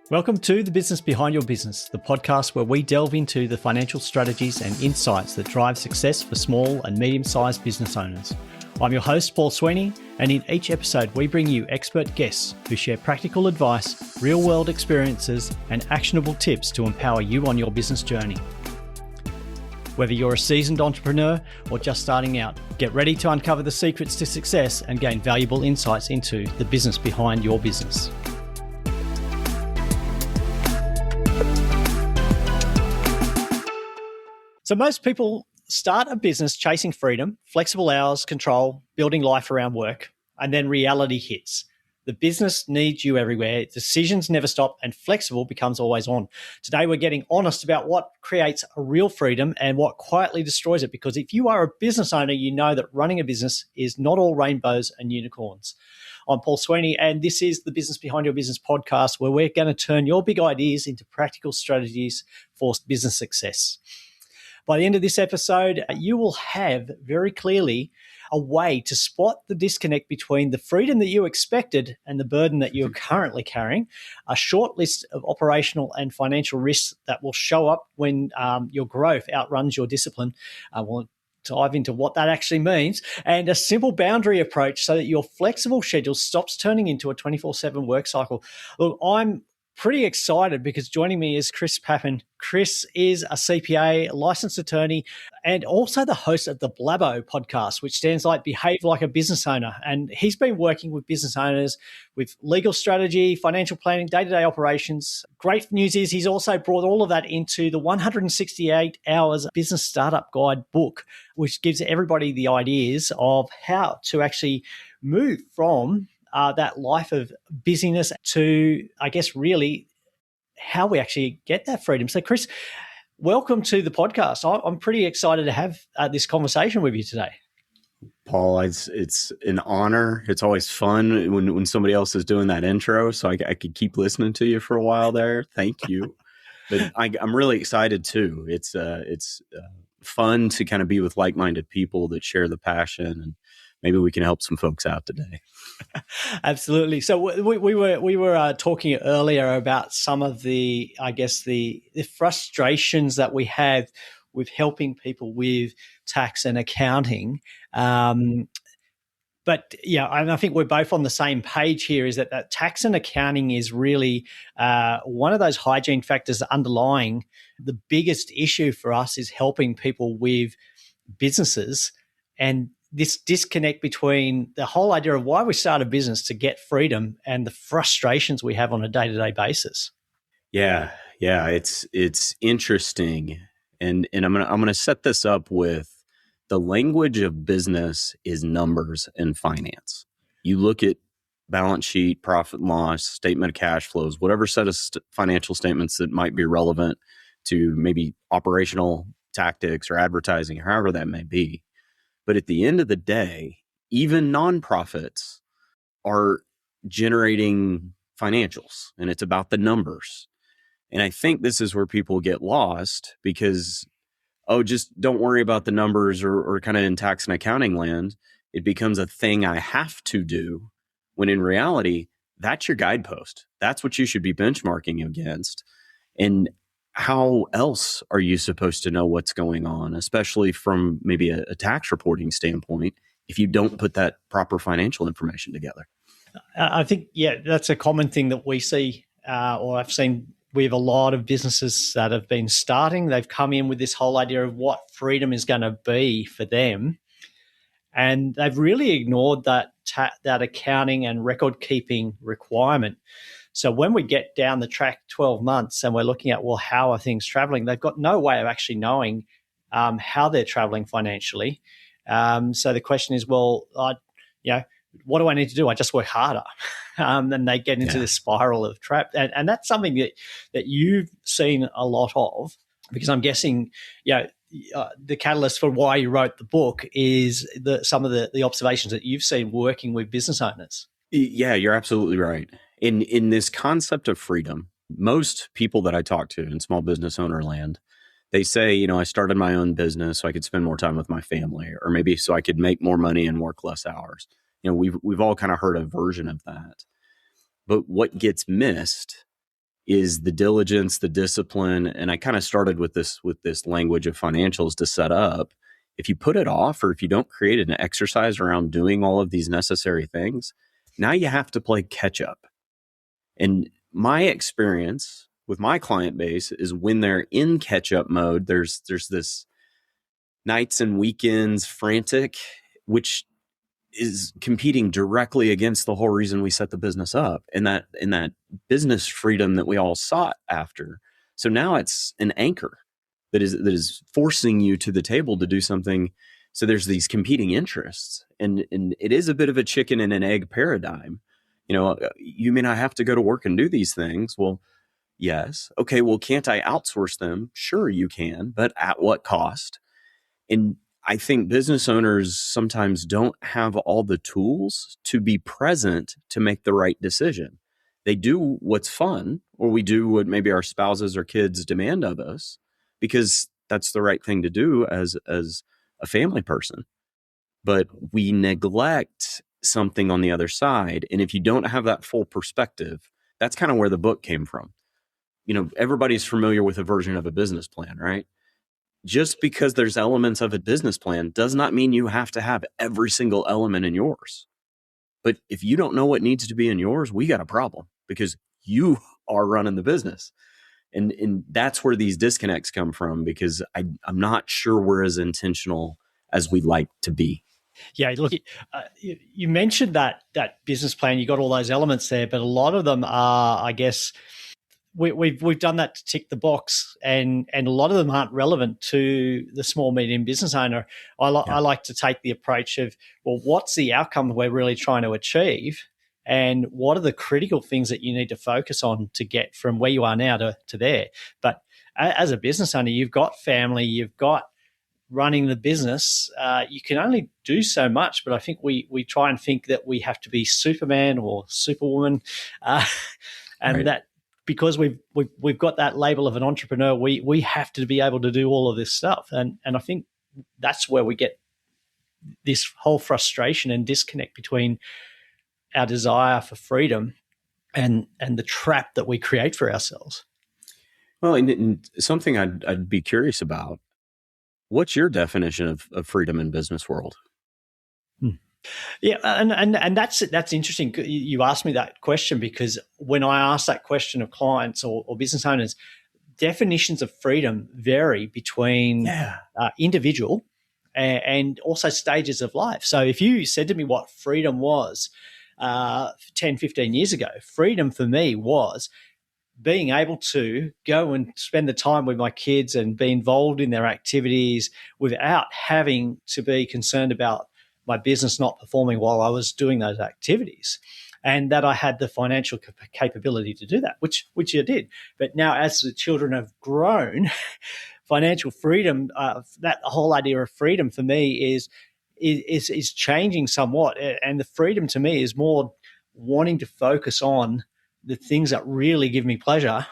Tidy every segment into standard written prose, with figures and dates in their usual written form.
Welcome to The Business Behind Your Business, the podcast where we delve into the financial strategies and insights that drive success for small and medium-sized business owners. I'm your host, Paul Sweeney, and in each episode we bring you expert guests who share practical advice, real-world experiences, and actionable tips to empower you on your business journey. Whether you're a seasoned entrepreneur or just starting out, get ready to uncover the secrets to success and gain valuable insights into the business behind your business. So most people start a business chasing freedom, flexible hours, control, building life around work, and then reality hits. The business needs you everywhere, decisions never stop, and flexible becomes always on. Today, we're getting honest about what creates a real freedom and what quietly destroys it, because if you are a business owner, you know that running a business is not all rainbows and unicorns. I'm Paul Sweeney, and this is the Business Behind Your Business podcast, where we're going to turn your big ideas into practical strategies for business success. By the end of this episode, you will have very clearly a way to spot the disconnect between the freedom that you expected and the burden that you're currently carrying, a short list of operational and financial risks that will show up when your growth outruns your discipline. We'll dive into what that actually means, and a simple boundary approach so that your flexible schedule stops turning into a 24/7 work cycle. Look, I'm pretty excited because joining me is Chris Papin. Chris is a CPA, licensed attorney, and also the host of the Blabbo podcast, which stands like Behave Like a Business Owner. And he's been working with business owners with legal strategy, financial planning, day-to-day operations. Great news is he's also brought all of that into the 168 Hours Business Startup Guide book, which gives everybody the ideas of how to actually move from that life of busyness to, I guess, really how we actually get that freedom. So, Chris, welcome to the podcast. I'm pretty excited to have this conversation with you today. Paul, it's an honor. It's always fun when somebody else is doing that intro, so I could keep listening to you for a while there. Thank you. But I'm really excited too. It's fun to kind of be with like-minded people that share the passion, and maybe we can help some folks out today. Absolutely. So we were talking earlier about some of the, I guess, the frustrations that we have with helping people with tax and accounting. But yeah, and I think we're both on the same page here, is that tax and accounting is really one of those hygiene factors underlying the biggest issue for us is helping people with businesses, and this disconnect between the whole idea of why we start a business to get freedom and the frustrations we have on a day-to-day basis. Yeah, it's interesting, and I'm gonna set this up with the language of business is numbers and finance. You look at balance sheet, profit and loss, statement of cash flows, whatever set of financial statements that might be relevant to maybe operational tactics or advertising, however that may be. But at the end of the day, even nonprofits are generating financials, and it's about the numbers. And I think this is where people get lost because, just don't worry about the numbers, or kind of in tax and accounting land, it becomes a thing I have to do, when in reality, that's your guidepost. That's what you should be benchmarking against. And how else are you supposed to know what's going on, especially from maybe a tax reporting standpoint, if you don't put that proper financial information together? I think, that's a common thing that we see, or I've seen with a lot of businesses that have been starting. They've come in with this whole idea of what freedom is going to be for them, and they've really ignored that accounting and record keeping requirement. So when we get down the track 12 months and we're looking at, well, how are things traveling? They've got no way of actually knowing how they're traveling financially. So the question is, well, what do I need to do? I just work harder. And they get into this spiral of trap. And that's something that you've seen a lot of, because I'm guessing, the catalyst for why you wrote the book is some of the observations that you've seen working with business owners. Yeah, you're absolutely right. In this concept of freedom, most people that I talk to in small business owner land, they say, I started my own business so I could spend more time with my family, or maybe so I could make more money and work less hours. We've all kind of heard a version of that. But what gets missed is the diligence, the discipline. And I kind of started with this language of financials to set up. If you put it off, or if you don't create an exercise around doing all of these necessary things, now you have to play catch up. And my experience with my client base is when they're in catch up mode, there's this nights and weekends frantic, which is competing directly against the whole reason we set the business up, and that business freedom that we all sought after. So now it's an anchor that is forcing you to the table to do something. So there's these competing interests, and it is a bit of a chicken and an egg paradigm. You may not have to go to work and do these things. Well, yes. Okay. Well, can't I outsource them? Sure, you can, but at what cost? And I think business owners sometimes don't have all the tools to be present to make the right decision. They do what's fun, or we do what maybe our spouses or kids demand of us, because that's the right thing to do as a family person. But we neglect something on the other side. And if you don't have that full perspective, that's kind of where the book came from. Everybody's familiar with a version of a business plan, right? Just because there's elements of a business plan does not mean you have to have every single element in yours. But if you don't know what needs to be in yours, we got a problem, because you are running the business. And that's where these disconnects come from, because I'm not sure we're as intentional as we'd like to be. Yeah, look, you mentioned that business plan. You got all those elements there, but a lot of them are, I guess, we've done that to tick the box, and a lot of them aren't relevant to the small medium business owner. I like to take the approach of, well, what's the outcome we're really trying to achieve, and what are the critical things that you need to focus on to get from where you are now to there. But as a business owner, you've got family, you've got running the business. You can only do so much, but I think we try and think that we have to be Superman or Superwoman, and right. that because we've got that label of an entrepreneur, we have to be able to do all of this stuff, and I think that's where we get this whole frustration and disconnect between our desire for freedom and the trap that we create for ourselves. Well, and something I'd be curious about. What's your definition of freedom in business world? Yeah, and that's interesting. You asked me that question, because when I ask that question of clients or business owners, definitions of freedom vary between individual and also stages of life. So if you said to me what freedom was 10, 15 years ago, freedom for me was being able to go and spend the time with my kids and be involved in their activities without having to be concerned about my business not performing while I was doing those activities, and that I had the financial capability to do that, which I did. But now, as the children have grown, financial freedom, that whole idea of freedom for me is changing somewhat. And the freedom to me is more wanting to focus on the things that really give me pleasure,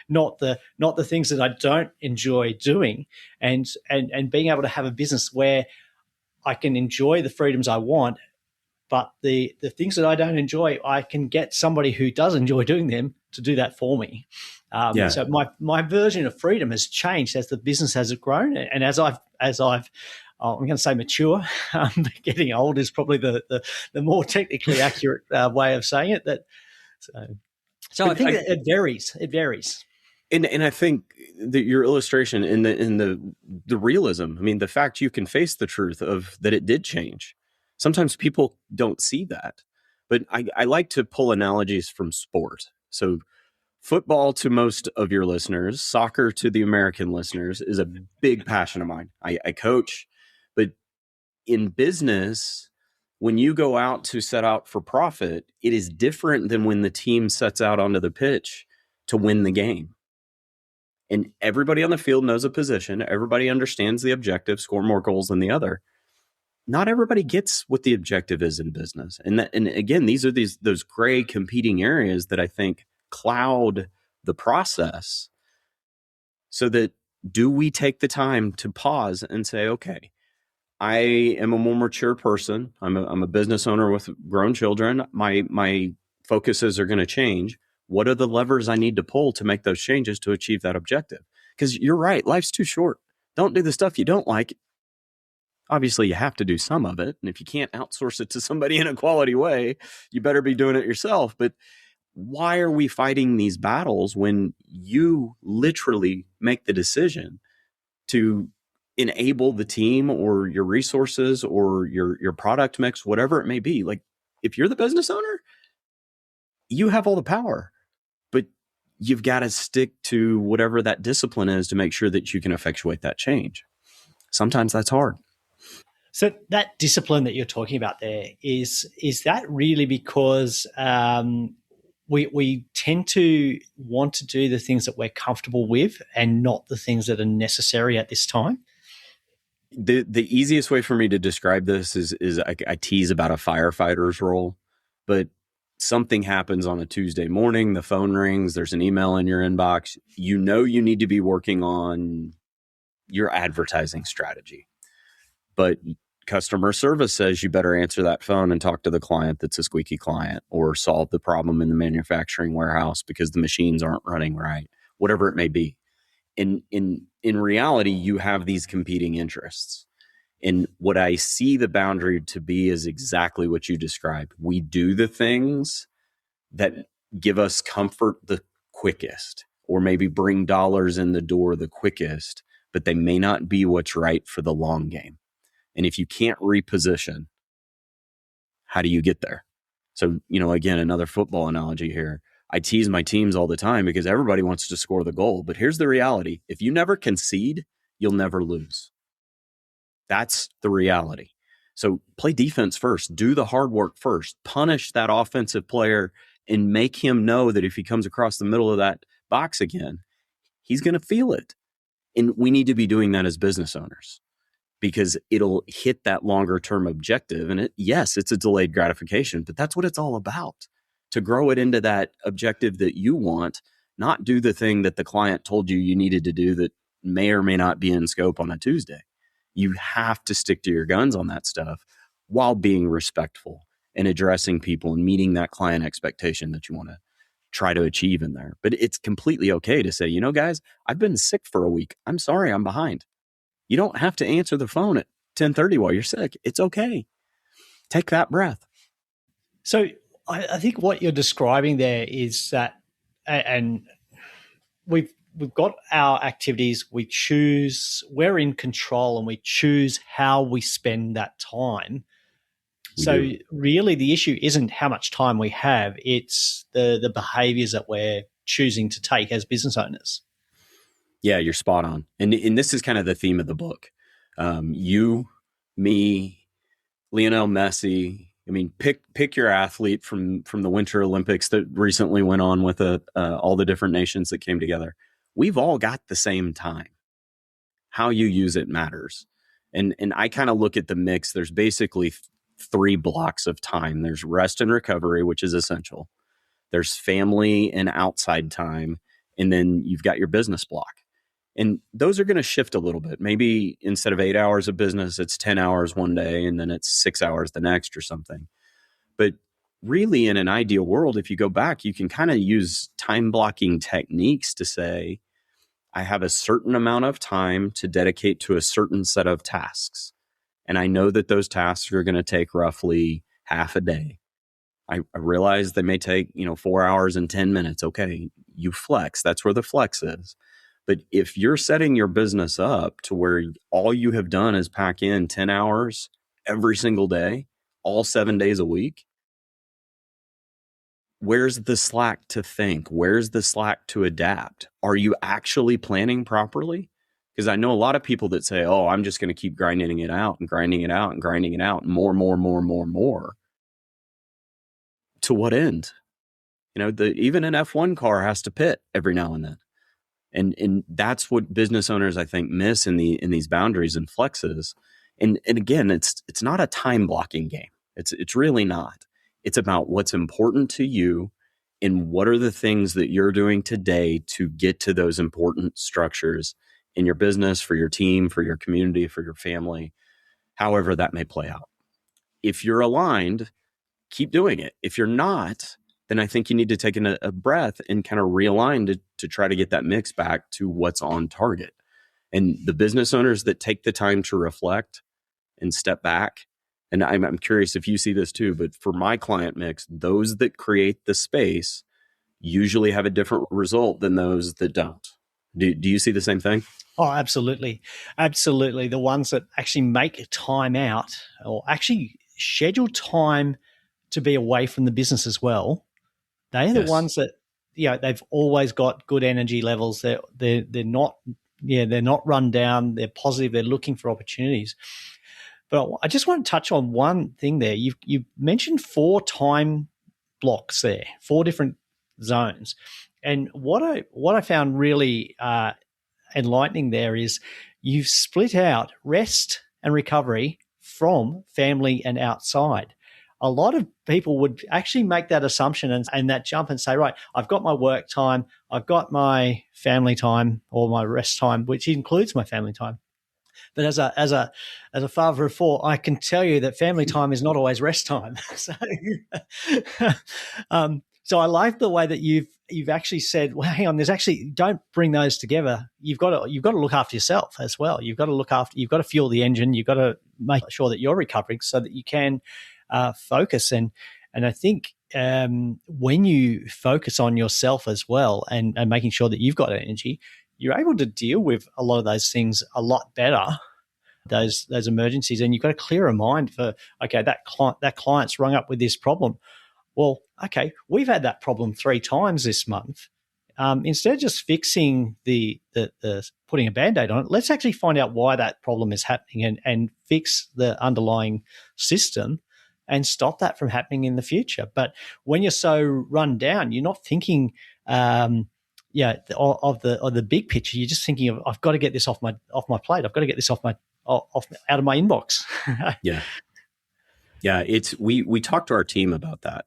not the things that I don't enjoy doing, and being able to have a business where I can enjoy the freedoms I want, but the things that I don't enjoy, I can get somebody who does enjoy doing them to do that for me. So my version of freedom has changed as the business has grown, and as I've I'm going to say mature. Getting old is probably the more technically accurate way of saying it. So I think it varies. It varies. And I think that your illustration in the realism, I mean, the fact you can face the truth of that it did change. Sometimes people don't see that, but I like to pull analogies from sport. So football to most of your listeners, soccer to the American listeners is a big passion of mine. I coach, but in business, when you go out to set out for profit, it is different than when the team sets out onto the pitch to win the game. And everybody on the field knows a position. Everybody understands the objective, score more goals than the other. Not everybody gets what the objective is in business. And again, these are those gray competing areas that I think cloud the process, so that do we take the time to pause and say, okay, I am a more mature person. I'm a business owner with grown children. My focuses are going to change. What are the levers I need to pull to make those changes to achieve that objective? Because you're right, life's too short. Don't do the stuff you don't like. Obviously, you have to do some of it. And if you can't outsource it to somebody in a quality way, you better be doing it yourself. But why are we fighting these battles when you literally make the decision to enable the team or your resources or your product mix, whatever it may be? Like, if you're the business owner, you have all the power, but you've got to stick to whatever that discipline is to make sure that you can effectuate that change. Sometimes that's hard. So that discipline that you're talking about there, is that really because we tend to want to do the things that we're comfortable with and not the things that are necessary at this time? The easiest way for me to describe this is I tease about a firefighter's role, but something happens on a Tuesday morning, the phone rings, there's an email in your inbox. You know you need to be working on your advertising strategy, but customer service says you better answer that phone and talk to the client that's a squeaky client, or solve the problem in the manufacturing warehouse because the machines aren't running right, whatever it may be. In reality, you have these competing interests. And what I see the boundary to be is exactly what you described. We do the things that give us comfort the quickest, or maybe bring dollars in the door the quickest, but they may not be what's right for the long game. And if you can't reposition, how do you get there? So, again, another football analogy here. I tease my teams all the time because everybody wants to score the goal. But here's the reality. If you never concede, you'll never lose. That's the reality. So play defense first. Do the hard work first. Punish that offensive player and make him know that if he comes across the middle of that box again, he's going to feel it. And we need to be doing that as business owners, because it'll hit that longer term objective. And yes, it's a delayed gratification, but that's what it's all about. To grow it into that objective that you want, not do the thing that the client told you needed to do that may or may not be in scope on a Tuesday. You have to stick to your guns on that stuff while being respectful and addressing people and meeting that client expectation that you want to try to achieve in there. But it's completely okay to say, guys, I've been sick for a week. I'm sorry, I'm behind. You don't have to answer the phone at 10:30 while you're sick. It's okay. Take that breath. So I think what you're describing there is that, and we've got our activities, we're in control, and we choose how we spend that time. Really the issue isn't how much time we have, it's the behaviors that we're choosing to take as business owners. Yeah, you're spot on. And this is kind of the theme of the book. You, me, Lionel Messi. I mean, pick your athlete from the Winter Olympics that recently went on with all the different nations that came together. We've all got the same time. How you use it matters. And I kind of look at the mix. There's basically 3 blocks of time. There's rest and recovery, which is essential. There's family and outside time. And then you've got your business block. And those are going to shift a little bit. Maybe instead of 8 hours of business, it's 10 hours one day, and then it's 6 hours the next or something. But really, in an ideal world, if you go back, you can kind of use time blocking techniques to say, I have a certain amount of time to dedicate to a certain set of tasks. And I know that those tasks are going to take roughly half a day. I realize they may take, 4 hours and 10 minutes. Okay, you flex. That's where the flex is. But if you're setting your business up to where all you have done is pack in 10 hours every single day, all 7 days a week, where's the slack to think? Where's the slack to adapt? Are you actually planning properly? Because I know a lot of people that say, oh, I'm just going to keep grinding it out and grinding it out and grinding it out, more. To what end? Even an F1 car has to pit every now and then. And that's what business owners, I think, miss in these boundaries and flexes. And again, it's not a time blocking game. It's really not. It's about what's important to you and what are the things that you're doing today to get to those important structures in your business, for your team, for your community, for your family, however that may play out. If you're aligned, keep doing it. If you're not, then I think you need to take a breath and kind of realign to try to get that mix back to what's on target. And the business owners that take the time to reflect and step back, and I'm curious if you see this too, but for my client mix, those that create the space usually have a different result than those that don't. Do you see the same thing? Oh, absolutely. Absolutely. The ones that actually make time out or actually schedule time to be away from the business as well, they are the ones that, they've always got good energy levels. They're not, they're not run down. They're positive. They're looking for opportunities. But I just want to touch on one thing there. You mentioned 4 time blocks there, 4 different zones. And what I found really enlightening there is you've split out rest and recovery from family and outside. A lot of people would actually make that assumption and that jump and say, right, I've got my work time, I've got my family time or my rest time, which includes my family time. But as a father of 4, I can tell you that family time is not always rest time. So I like the way that you've actually said, well, hang on, don't bring those together. You've got to look after yourself as well. You've got to fuel the engine. You've got to make sure that you're recovering so that you can focus. And I think when you focus on yourself as well and making sure that you've got energy, you're able to deal with a lot of those things a lot better, those emergencies, and you've got a clearer mind for, okay, that client's rung up with this problem. Well, okay, we've had that problem 3 times this month. Instead of just fixing the putting a Band-Aid on it, let's actually find out why that problem is happening and fix the underlying system and stop that from happening in the future. But when you're so run down, you're not thinking of the big picture. You're just thinking of, I've got to get this off my plate. I've got to get this out of my inbox. Yeah, we talked to our team about that.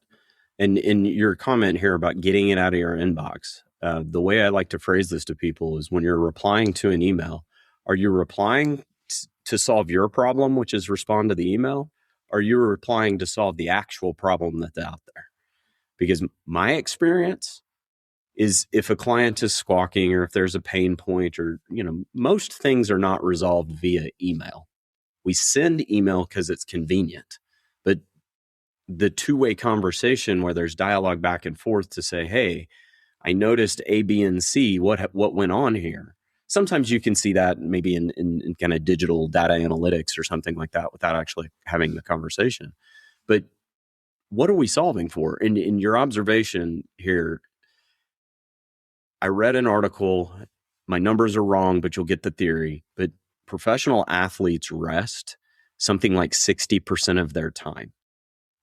And in your comment here about getting it out of your inbox, the way I like to phrase this to people is when you're replying to an email, are you replying to solve your problem, which is respond to the email? Or are you replying to solve the actual problem that's out there? Because my experience is if a client is squawking or if there's a pain point or, most things are not resolved via email. We send email because it's convenient, but the two-way conversation where there's dialogue back and forth to say, hey, I noticed A, B, and C, what went on here? Sometimes you can see that maybe in kind of digital data analytics or something like that without actually having the conversation. But what are we solving for? In your observation here, I read an article, my numbers are wrong, but you'll get the theory, but professional athletes rest something like 60% of their time.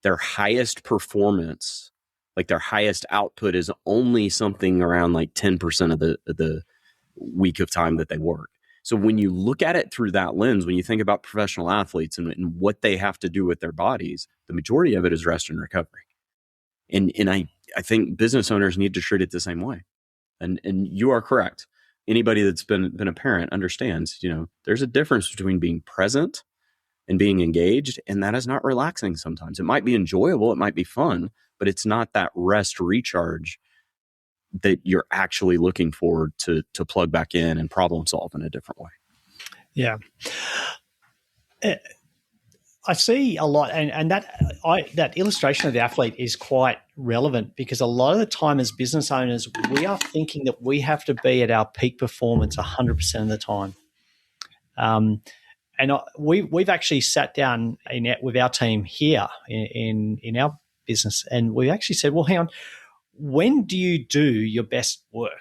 Their highest performance, like their highest output, is only something around like 10% of the week of time that they work. So when you look at it through that lens, when you think about professional athletes and what they have to do with their bodies, the majority of it is rest and recovery. And I think business owners need to treat it the same way. And you are correct. Anybody that's been a parent understands, there's a difference between being present and being engaged, and that is not relaxing sometimes. It might be enjoyable, it might be fun, but it's not that rest recharge that you're actually looking forward to plug back in and problem solve in a different way. Yeah. I see a lot, and that illustration of the athlete is quite relevant because a lot of the time as business owners, we are thinking that we have to be at our peak performance 100% of the time. And we've actually sat down with our team here in our business, and we actually said, well, hang on, when do you do your best work?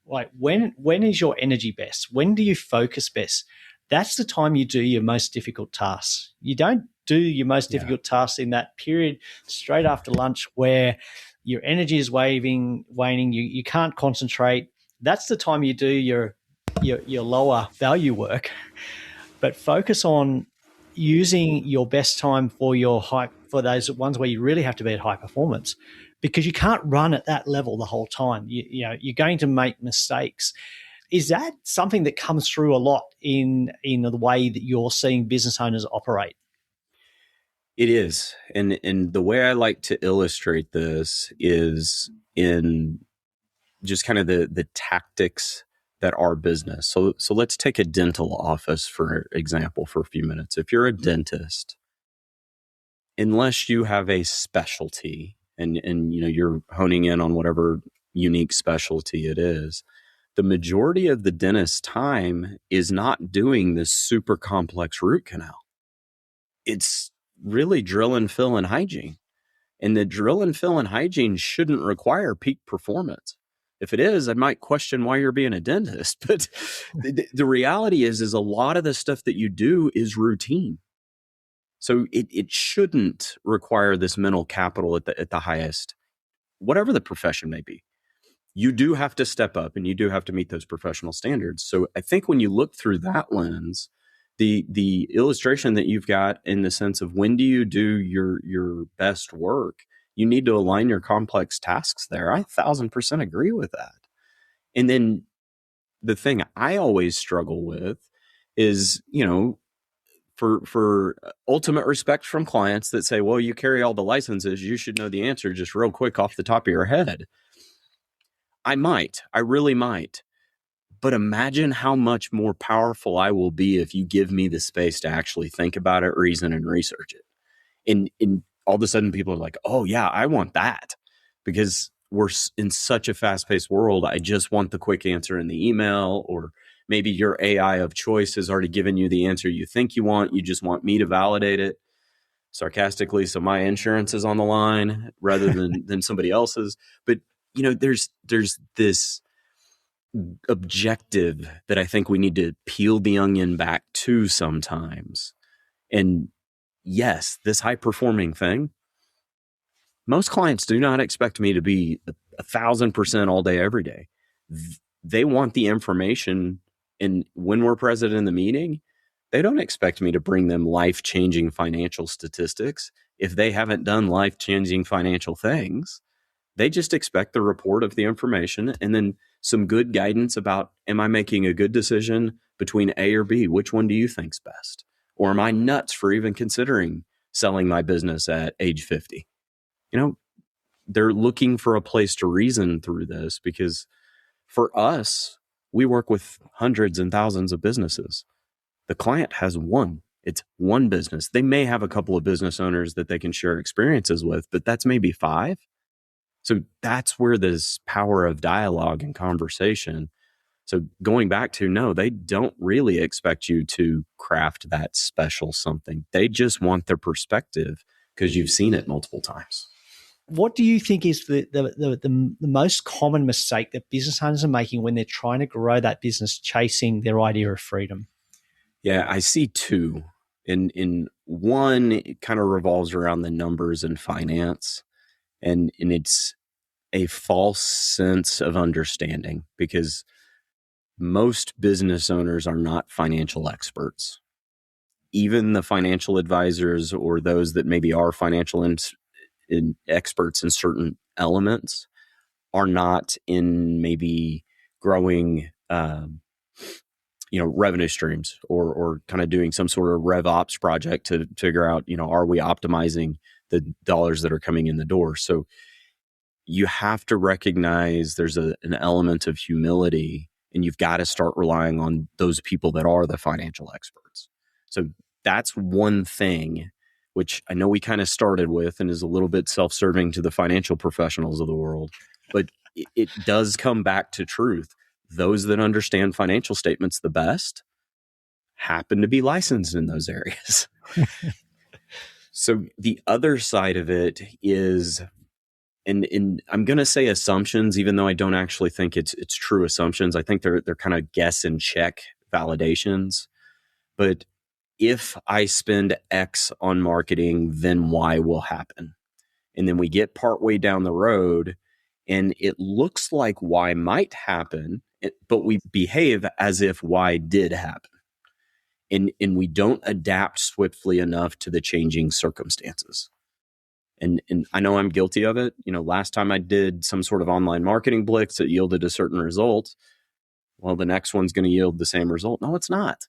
Like when is your energy best? When do you focus best? That's the time you do your most difficult tasks. You don't do your most difficult tasks in that period straight after lunch where your energy is waning, you can't concentrate. That's the time you do your lower value work. But focus on using your best time for for those ones where you really have to be at high performance, because you can't run at that level the whole time. You're going to make mistakes. Is that something that comes through a lot in the way that you're seeing business owners operate? It is. And the way I like to illustrate this is in just kind of the tactics that are business. So let's take a dental office, for example, for a few minutes. If you're a dentist, unless you have a specialty and you're honing in on whatever unique specialty it is, the majority of the dentist's time is not doing this super complex root canal. It's really drill and fill and hygiene. And the drill and fill and hygiene shouldn't require peak performance. If it is, I might question why you're being a dentist. But the reality is a lot of the stuff that you do is routine. So it shouldn't require this mental capital at the highest, whatever the profession may be. You do have to step up and you do have to meet those professional standards. So I think when you look through that lens, the illustration that you've got in the sense of when do you do your best work, you need to align your complex tasks there. I 1,000% agree with that. And then the thing I always struggle with is, for ultimate respect from clients that say, well, you carry all the licenses, you should know the answer just real quick off the top of your head. I really might. But imagine how much more powerful I will be if you give me the space to actually think about it, reason, and research it. And all of a sudden people are like, oh yeah, I want that, because we're in such a fast-paced world. I just want the quick answer in the email, or maybe your AI of choice has already given you the answer you think you want. You just want me to validate it sarcastically, so my insurance is on the line rather than somebody else's. But there's this objective that I think we need to peel the onion back to sometimes. And yes, this high performing thing, most clients do not expect me to be 1,000% all day, every day. They want the information. And when we're present in the meeting, they don't expect me to bring them life-changing financial statistics if they haven't done life-changing financial things. They just expect the report of the information and then some good guidance about, am I making a good decision between A or B? Which one do you think's best? Or am I nuts for even considering selling my business at age 50? They're looking for a place to reason through this, because for us, we work with hundreds and thousands of businesses. The client has one. It's one business. They may have a couple of business owners that they can share experiences with, but that's maybe 5. So that's where this power of dialogue and conversation. So going back to, no, they don't really expect you to craft that special something. They just want their perspective because you've seen it multiple times. What do you think is the most common mistake that business owners are making when they're trying to grow that business, chasing their idea of freedom? Yeah, I see 2. In one, it kind of revolves around the numbers and finance. And it's a false sense of understanding, because most business owners are not financial experts. Even the financial advisors or those that maybe are financial experts in certain elements are not in maybe growing, revenue streams or kind of doing some sort of rev ops project to figure out, are we optimizing the dollars that are coming in the door? So you have to recognize there's an element of humility, and you've got to start relying on those people that are the financial experts. So that's one thing, which I know we kind of started with and is a little bit self-serving to the financial professionals of the world, but it does come back to truth. Those that understand financial statements the best happen to be licensed in those areas. So the other side of it is, and I'm going to say assumptions, even though I don't actually think it's true assumptions. I think they're kind of guess and check validations. But if I spend X on marketing, then Y will happen. And then we get partway down the road and it looks like Y might happen, but we behave as if Y did happen. And we don't adapt swiftly enough to the changing circumstances. And I know I'm guilty of it. Last time I did some sort of online marketing blitz that yielded a certain result. Well, the next one's going to yield the same result. No, it's not.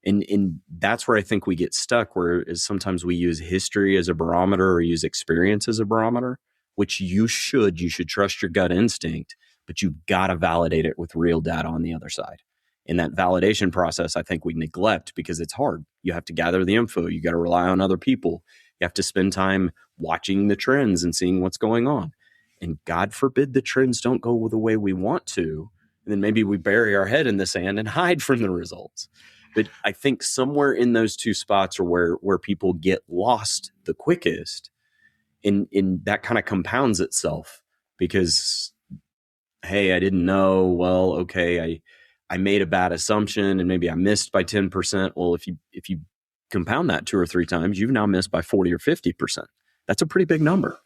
And that's where I think we get stuck, where is sometimes we use history as a barometer or use experience as a barometer, which you should trust your gut instinct, but you've got to validate it with real data on the other side. And that validation process, I think we neglect because it's hard. You have to gather the info. You got to rely on other people. You have to spend time watching the trends and seeing what's going on. And God forbid the trends don't go the way we want to. And then maybe we bury our head in the sand and hide from the results. But I think somewhere in those two spots are where people get lost the quickest. And that kind of compounds itself because, hey, I didn't know. Well, okay, I made a bad assumption and maybe I missed by 10%. Well, if you compound that 2 or 3 times, you've now missed by 40 or 50%. That's a pretty big number.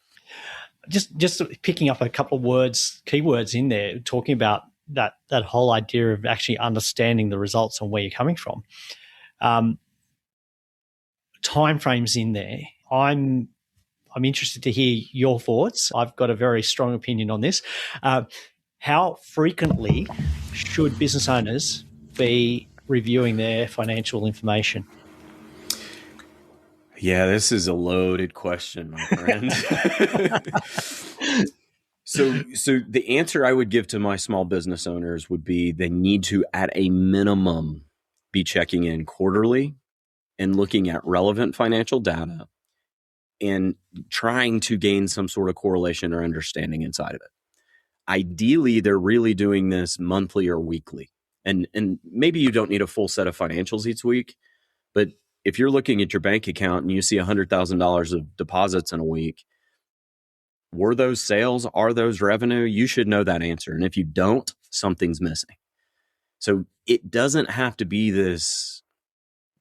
Just picking up a couple of keywords in there, talking about that whole idea of actually understanding the results and where you're coming from. Timeframes in there. I'm interested to hear your thoughts. I've got a very strong opinion on this. How frequently should business owners be reviewing their financial information? Yeah, this is a loaded question, my friend. So the answer I would give to my small business owners would be they need to, at a minimum, be checking in quarterly and looking at relevant financial data and trying to gain some sort of correlation or understanding inside of it. Ideally, they're really doing this monthly or weekly. And maybe you don't need a full set of financials each week, but if you're looking at your bank account and you see $100,000 of deposits in a week, were those sales? Are those revenue? You should know that answer. And if you don't, something's missing. So it doesn't have to be this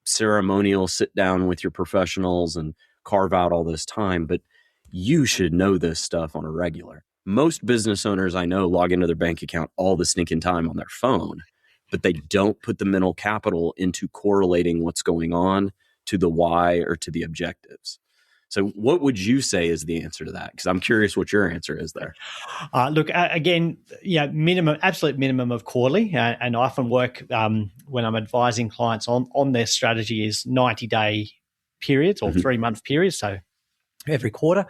ceremonial sit down with your professionals and carve out all this time, but you should know this stuff on a regular. Most business owners I know log into their bank account all the stinking time on their phone, but they don't put the mental capital into correlating what's going on to the why or to the objectives. So what would you say is the answer to that? Because I'm curious what your answer is there. Look, again, absolute minimum of quarterly. And I often work when I'm advising clients on their strategy is 90-day periods or 3-month periods. So every quarter.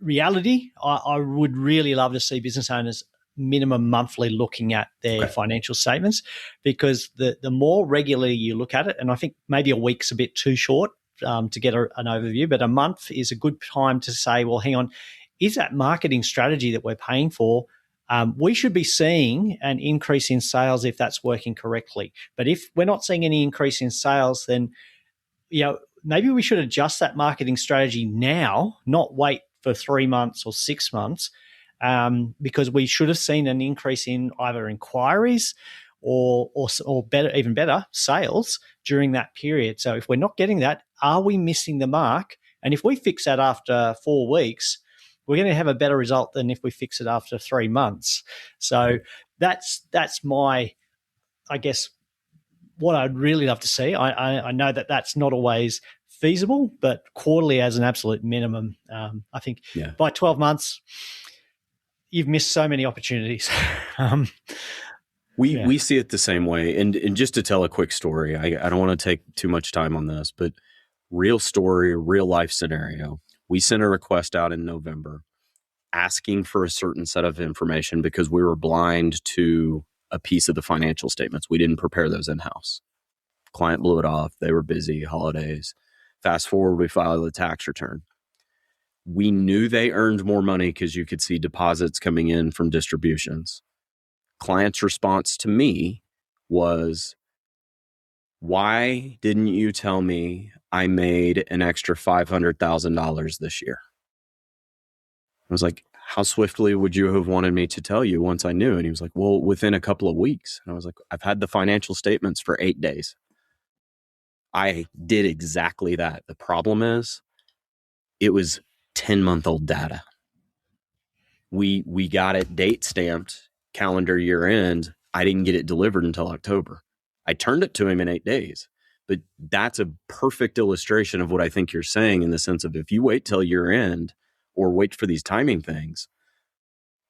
Reality, I would really love to see business owners minimum monthly looking at their financial statements, because the more regularly you look at it, and I think maybe a week's a bit too short to get an overview, but a month is a good time to say, well, hang on, is that marketing strategy that we're paying for, we should be seeing an increase in sales if that's working correctly. But if we're not seeing any increase in sales, then maybe we should adjust that marketing strategy now, not wait for 3 months or 6 months, because we should have seen an increase in either inquiries or better, even better, sales during that period. So if we're not getting that, are we missing the mark? And if we fix that after 4 weeks, we're going to have a better result than if we fix it after 3 months. So that's my, I guess, what I'd really love to see. I know that that's not always feasible, but quarterly as an absolute minimum. I think by 12 months, you've missed so many opportunities. We see it the same way. And just to tell a quick story, I don't want to take too much time on this, but real story, real life scenario. We sent a request out in November asking for a certain set of information because we were blind to a piece of the financial statements. We didn't prepare those in-house. Client blew it off. They were busy, holidays. Fast forward, we filed the tax return. We knew they earned more money because you could see deposits coming in from distributions. Client's response to me was, why didn't you tell me I made an extra $500,000 this year? I was like, how swiftly would you have wanted me to tell you once I knew? And he was like, well, within a couple of weeks. And I was like, I've had the financial statements for 8 days. I did exactly that. The problem is it was 10-month-old data. We got it date stamped, calendar year end. I didn't get it delivered until October. I turned it to him in 8 days. But that's a perfect illustration of what I think you're saying, in the sense of, if you wait till year end or wait for these timing things,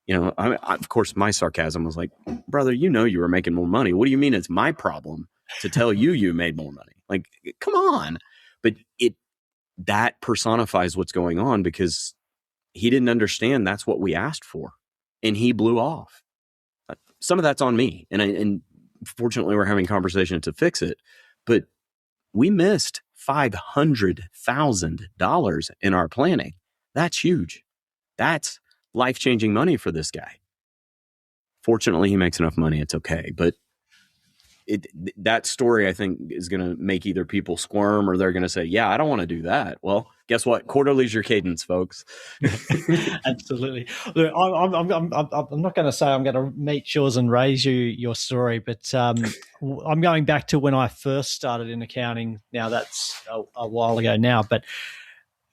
of course, my sarcasm was like, brother, you were making more money. What do you mean it's my problem? to tell you made more money. Like, come on. But that personifies what's going on, because he didn't understand that's what we asked for, and he blew off. Some of that's on me, and fortunately we're having conversation to fix it, but we missed $500,000 in our planning. That's huge. That's life-changing money for this guy. Fortunately, he makes enough money. It's okay. But that story, I think, is going to make either people squirm, or they're going to say, yeah, I don't want to do that. Well, guess what? Quarterly's your cadence, folks. Absolutely. Look, I'm not going to say I'm going to meet yours and raise your story, but I'm going back to when I first started in accounting. Now, that's a while ago now, but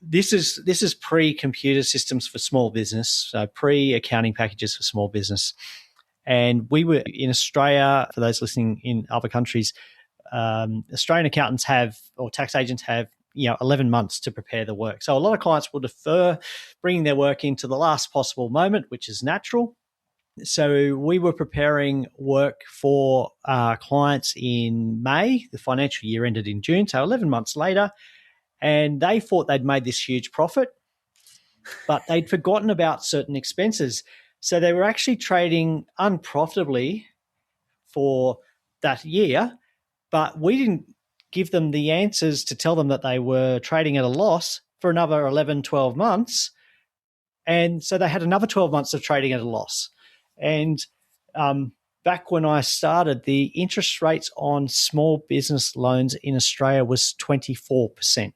this is pre-computer systems for small business, so pre-accounting packages for small business. And we were in Australia, for those listening in other countries, Australian accountants have, or tax agents have, 11 months to prepare the work. So a lot of clients will defer bringing their work into the last possible moment, which is natural. So we were preparing work for clients in May. The financial year ended in June, so 11 months later. And they thought they'd made this huge profit, but they'd forgotten about certain expenses. So they were actually trading unprofitably for that year, but we didn't give them the answers to tell them that they were trading at a loss for another 11, 12 months. And so they had another 12 months of trading at a loss. And back when I started, the interest rates on small business loans in Australia was 24%.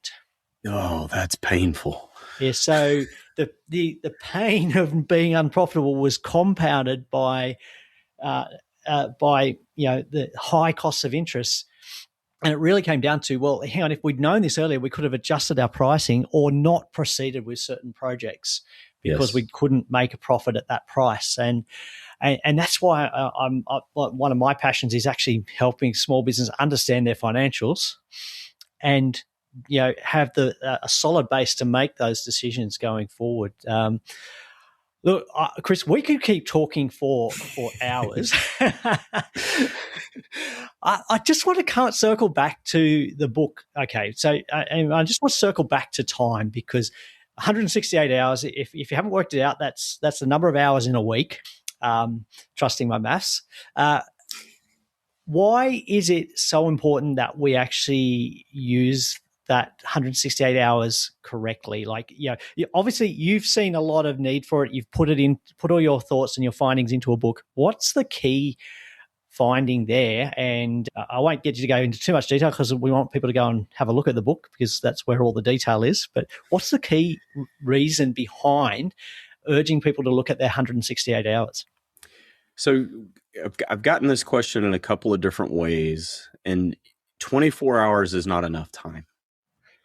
Oh, that's painful. Yeah, so the pain of being unprofitable was compounded by the high costs of interest. And it really came down to, well, hang on, if we'd known this earlier, we could have adjusted our pricing or not proceeded with certain projects because we couldn't make a profit at that price. And that's why one of my passions is actually helping small business understand their financials and have a solid base to make those decisions going forward. Look, Chris, we could keep talking for hours. I just want to circle back to the book. Okay, so I just want to circle back to time, because 168 hours, if you haven't worked it out, that's the number of hours in a week, trusting my maths. Why is it so important that we actually use that 168 hours correctly? Like, obviously you've seen a lot of need for it. You've put all your thoughts and your findings into a book. What's the key finding there? And I won't get you to go into too much detail because we want people to go and have a look at the book, because that's where all the detail is. But what's the key reason behind urging people to look at their 168 hours? So I've gotten this question in a couple of different ways, and 24 hours is not enough time.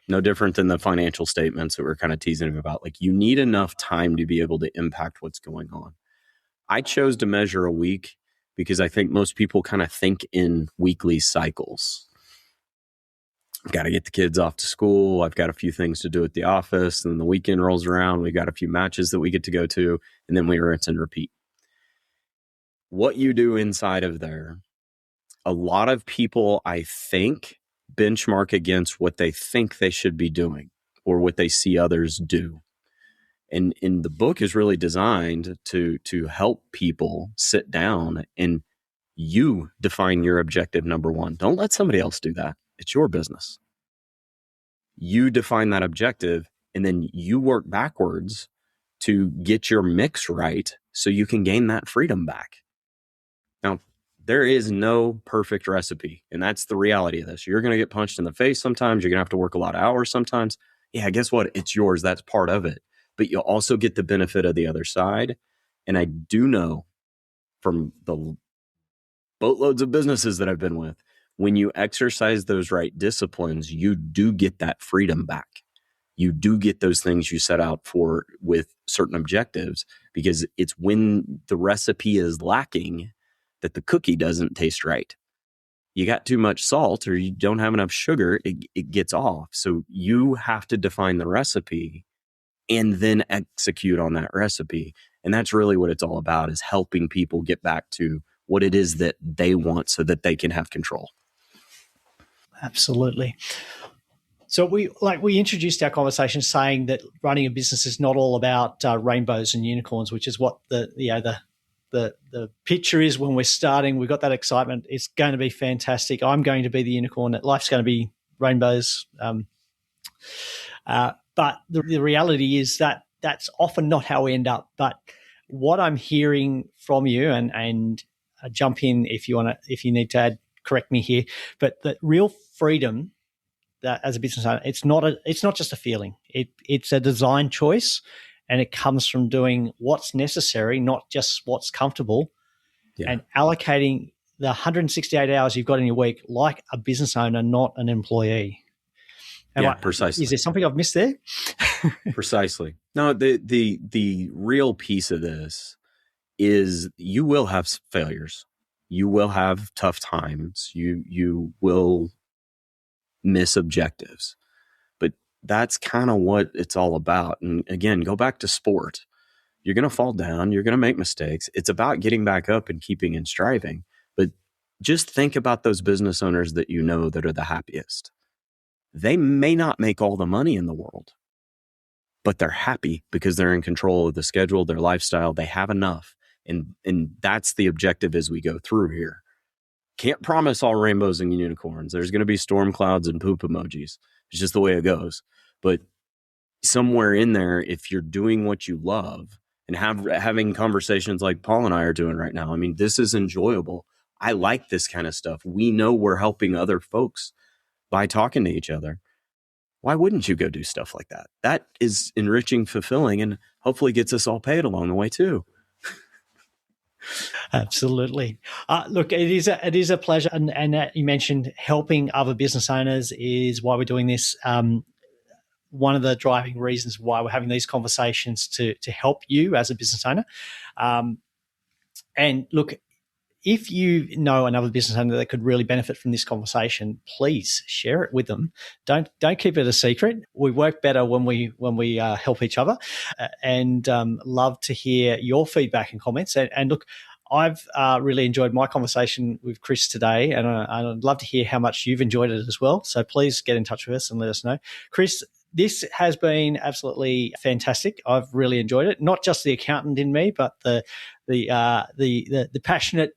No different than the financial statements that we're kind of teasing about. Like, you need enough time to be able to impact what's going on. I chose to measure a week because I think most people kind of think in weekly cycles. I've got to get the kids off to school. I've got a few things to do at the office. And then the weekend rolls around. We've got a few matches that we get to go to. And then we rinse and repeat. What you do inside of there, a lot of people, I think, benchmark against what they think they should be doing or what they see others do. And the book is really designed to help people sit down and you define your objective number one. Don't let somebody else do that. It's your business. You define that objective, and then you work backwards to get your mix right so you can gain that freedom back. Now, there is no perfect recipe, and that's the reality of this. You're going to get punched in the face sometimes. You're going to have to work a lot of hours sometimes. Yeah, guess what? It's yours. That's part of it. But you'll also get the benefit of the other side. And I do know from the boatloads of businesses that I've been with, when you exercise those right disciplines, you do get that freedom back. You do get those things you set out for with certain objectives, because it's when the recipe is lacking that the cookie doesn't taste right. You got too much salt or you don't have enough sugar, it gets off. So you have to define the recipe and then execute on that recipe. And that's really what it's all about, is helping people get back to what it is that they want so that they can have control. Absolutely. So we introduced our conversation saying that running a business is not all about rainbows and unicorns, which is what the picture is when we're starting. We've got that excitement. It's going to be fantastic. I'm going to be the unicorn. Life's going to be rainbows. But the reality is that that's often not how we end up. But what I'm hearing from you, and jump in if you need to add, correct me here, but the real freedom that as a business owner, it's not just a feeling. It's a design choice, and it comes from doing what's necessary, not just what's comfortable, and allocating the 168 hours you've got in your week like a business owner, not an employee. Precisely. Is there something I've missed there? Precisely. No, the real piece of this is you will have failures. You will have tough times. You will miss objectives. But that's kind of what it's all about. And again, go back to sport. You're going to fall down. You're going to make mistakes. It's about getting back up and keeping and striving. But just think about those business owners that you know that are the happiest. They may not make all the money in the world, but they're happy because they're in control of the schedule, their lifestyle. They have enough. And that's the objective as we go through here. Can't promise all rainbows and unicorns. There's going to be storm clouds and poop emojis. It's just the way it goes. But somewhere in there, if you're doing what you love and having conversations like Paul and I are doing right now, I mean, this is enjoyable. I like this kind of stuff. We know we're helping other folks by talking to each other. Why wouldn't you go do stuff like that? That is enriching, fulfilling, and hopefully gets us all paid along the way too. Absolutely. Look, it is a pleasure. And you mentioned helping other business owners is why we're doing this. One of the driving reasons why we're having these conversations to help you as a business owner. And look, if you know another business owner that could really benefit from this conversation, please share it with them. Don't keep it a secret. We work better when we help each other, and love to hear your feedback and comments. And look, I've really enjoyed my conversation with Chris today, and I'd love to hear how much you've enjoyed it as well. So please get in touch with us and let us know. Chris, this has been absolutely fantastic. I've really enjoyed it. Not just the accountant in me, but the passionate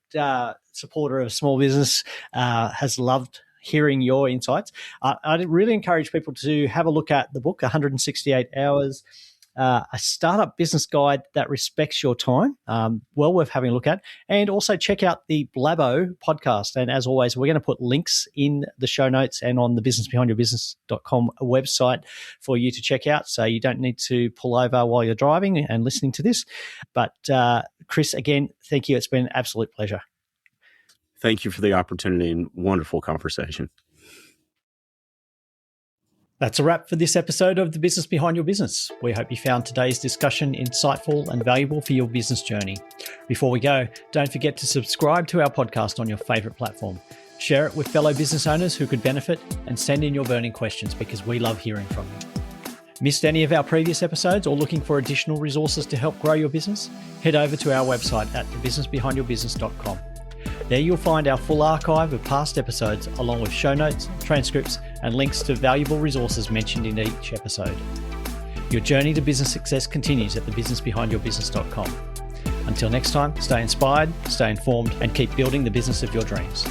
supporter of small business has loved hearing your insights. I'd really encourage people to have a look at the book, 168 Hours, a startup business guide that respects your time. Well worth having a look at. And also check out the Blabbo podcast. And as always, we're going to put links in the show notes and on the businessbehindyourbusiness.com website for you to check out. So you don't need to pull over while you're driving and listening to this. But Chris, again, thank you. It's been an absolute pleasure. Thank you for the opportunity and wonderful conversation. That's a wrap for this episode of The Business Behind Your Business. We hope you found today's discussion insightful and valuable for your business journey. Before we go, don't forget to subscribe to our podcast on your favorite platform. Share it with fellow business owners who could benefit, and send in your burning questions because we love hearing from you. Missed any of our previous episodes or looking for additional resources to help grow your business? Head over to our website at thebusinessbehindyourbusiness.com. There you'll find our full archive of past episodes, along with show notes, transcripts, and links to valuable resources mentioned in each episode. Your journey to business success continues at thebusinessbehindyourbusiness.com. Until next time, stay inspired, stay informed, and keep building the business of your dreams.